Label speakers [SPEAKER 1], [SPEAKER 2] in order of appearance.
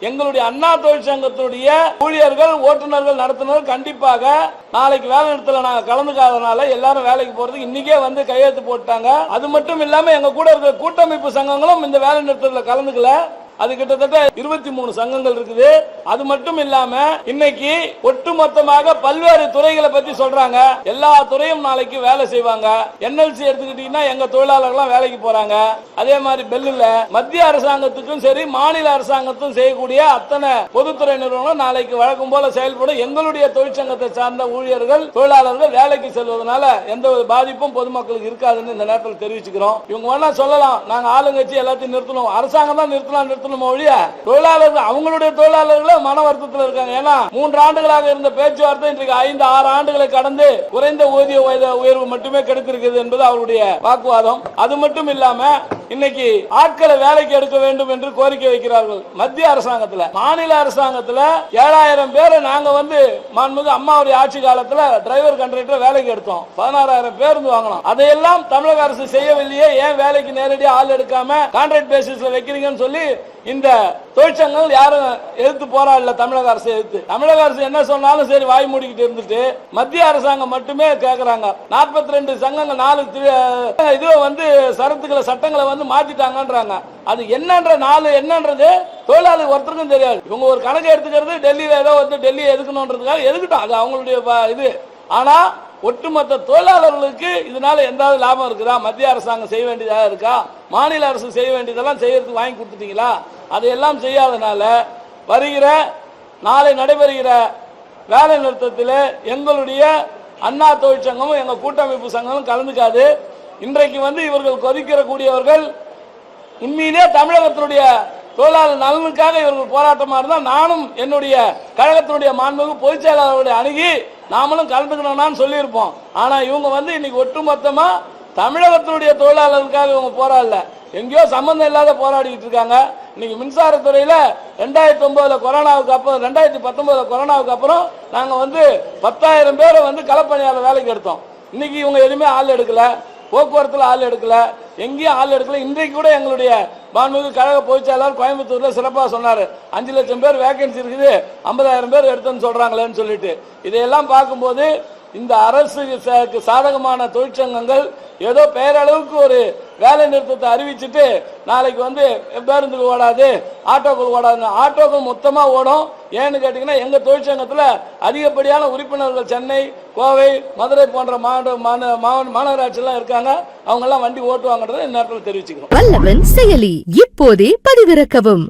[SPEAKER 1] எங்களுடைய அண்ணா தொழிற்சங்கத்துடைய ஊழியர்கள், ஓட்டுநர்கள், நடத்துனர்கள் கண்டிப்பாக நாளைக்கு வேலை நிறுத்தல நாங்க கலந்துக்காதனால எல்லாரும் வேலைக்கு போறதுக்கு இன்னைக்கே வந்து கையெழுத்து போட்டாங்க. அது மட்டும் இல்லாம எங்க கூட இருக்கிற கூட்டமைப்பு சங்கங்களும் இந்த வேலை நிறுத்தத்துல கலந்துக்கல. அது கிட்டத்தட்ட 23 சங்கங்கள் இருக்குது. அது மட்டும் இல்லாம இன்னைக்கு ஒட்டுமொத்தமாக பல்வேறு துறைகளை பத்தி சொல்றாங்க. எல்லா துறையும் நாளைக்கு வேலை செய்வாங்க. NLC எடுத்துக்கிட்டீங்கன்னா எங்க தொழிலாளர்கள் வேலைக்கு போறாங்க. அதே மாதிரி பெல்லுல மத்திய அரசாங்கத்துக்கும் சரி மாநில அரசாங்கத்துக்கும் செய்யக்கூடிய அத்தனை பொதுத்துறை நிறுவனம் நாளைக்கு வழக்கம் போல செயல்படும். எங்களுடைய தொழிற்சங்கத்தை சார்ந்த ஊழியர்கள், தொழிலாளர்கள் வேலைக்கு செல்வதனால எந்த ஒரு பாதிப்பும் பொதுமக்களுக்கு இருக்காதுன்னு இந்த நேரத்தில் தெரிவிச்சுக்கிறோம். இவங்க வேணா சொல்லலாம், நாங்க ஆளுங்கட்சி எல்லாத்தையும் நிறுத்தணும், அரசாங்கம் தான் நிறுத்தலாம் தொழிலாளர்கள் அவங்களுடைய தொழிலாளர்கள் மன வருத்தத்தில் இருக்காங்க. ஏன்னா 3 ஆண்டுகளாக இருந்த பேச்சுவார்த்தை இன்றைக்கு 5-6 ஆண்டுகளை கடந்து குறைந்த ஊதிய உயர்வு மட்டுமே கிடைத்திருக்கிறது என்பது அவருடைய வாக்குவாதம். அது மட்டும் இல்லாம இன்னைக்கு ஆட்களை வேலைக்கு எடுக்க வேண்டும் என்று கோரிக்கை வைக்கிறார்கள். மத்திய அரசாங்கத்தில், மாநில அரசாங்கத்தில் 7000 பேரை நாங்க வந்து மாண்புமிகு அம்மாவுடைய ஆட்சி காலத்தில் டிரைவர் கண்டக்டர் வேலைக்கு எடுத்தோம். 16000 பேருந்து வாங்கணும். அதையெல்லாம் தமிழக அரசு செய்யவில்லையே, ஏன் வேலைக்கு நேரடியாக ஆள் எடுக்காம கான்ட்ராக்ட் பேசிஸ்ல வைக்கிறீங்கன்னு சொல்லி இந்த தொழிற்சங்கங்கள் யாரும் எதிர்த்து போராடல. தமிழக அரசு எதிர்த்து, தமிழக அரசு என்ன சொன்னாலும் சரி வாய் மூடிக்கிட்டு இருந்துட்டு மத்திய அரசாங்கம் மட்டுமே கேட்கிறாங்க. 42 சங்கங்கள் 4 இது வந்து சரத்துக்களை சட்டங்களை வந்து மாத்திட்டாங்கன்றாங்க. அது என்னன்ற 4 என்னன்றது தொழிலாளர் ஒருத்தருக்கும் தெரியாது. இவங்க ஒரு கணக்கு எடுத்துக்கிறது டெல்லியில ஏதோ வந்து டெல்லியை எதுக்கணும்ன்றதுக்காக எதுக்கிட்டோம், அது அவங்களுடைய இது. ஆனா ஒட்டுமொத்த தொழிலாளர்களுக்கு இதனால எந்த லாபம் இருக்குதா? மத்திய அரசாங்கம் செய்ய வேண்டியதாக இருக்கா? மாநில அரசு செய்ய வேண்டியதெல்லாம் செய்யறதுக்கு வாங்கி கொடுத்துட்டீங்களா? அதையெல்லாம் செய்யாதனால வருகிற நாளை நடைபெறுகிற வேலை நிறுத்தத்தில் எங்களுடைய அண்ணா தொழிற்சங்கமும் எங்க கூட்டமைப்பு சங்கமும் கலந்துக்காது. இன்றைக்கு வந்து இவர்கள் கொதிக்கிறக்கூடியவர்கள் உண்மையிலே தமிழகத்தினுடைய தொழிலாளர் நலனுக்காக இவர்கள் போராட்டமா இருந்தால் நானும் என்னுடைய கழகத்தினுடைய மாண்புமிகு பொதுச் செயலாளருடைய அணுகி நாமளும் கலந்துக்கணும்னு சொல்லியிருப்போம். ஆனா இவங்க வந்து இன்னைக்கு ஒட்டுமொத்தமா தமிழகத்தினுடைய தொழிலாளர்களுக்காக இவங்க போராடல, எங்கேயோ சம்பந்தம் இல்லாத போராடிட்டு இருக்காங்க. இன்னைக்கு மின்சாரத்துறையில 2009 கொரோனாவுக்கு அப்புறம் 2019 கொரோனாவுக்கு அப்புறம் நாங்க வந்து 10,000 பேரை வந்து களப்பணியாளர் வேலைக்கு எடுத்தோம். இன்னைக்கு இவங்க எதுவுமே ஆள் எடுக்கல, போக்குவரத்துல ஆள் எடுக்கல, எங்கேயும் ஆள் எடுக்கல. இன்றைக்கு கூட எங்களுடைய மாண்புமிகு கழக பொதுச் செயலாளர் கோயம்புத்தூர்ல சிறப்பாக சொன்னாரு, 5 லட்சம் பேர் வேகன்சி இருக்குது, 50,000 பேர் எடுத்துன்னு சொல்றாங்களேன்னு சொல்லிட்டு. இதையெல்லாம் பார்க்கும்போது இந்த அரசுக்கு சாதகமான தொழிற்சங்கங்கள் ஏதோ பெயரளவுக்கு ஒரு வேலை நிறுத்தத்தை அறிவிச்சுட்டு நாளைக்கு வந்து பேருந்துக்கு ஓடாது, ஆட்டோக்கள் ஓடாது. ஆட்டோக்கள் மொத்தமா ஓடும். ஏன்னு கேட்டீங்கன்னா எங்க தொழிற்சங்கத்துல அதிகப்படியான உறுப்பினர்கள் சென்னை, கோவை, மதுரை போன்ற மாநகராட்சி எல்லாம் இருக்காங்க. அவங்க எல்லாம் வண்டி ஓட்டுவாங்கன்றதை இந்த நேரத்தில் தெரிவிச்சுக்கிறோம்.
[SPEAKER 2] வல்லவன் செயலி இப்போதே பதிவிறக்கவும்.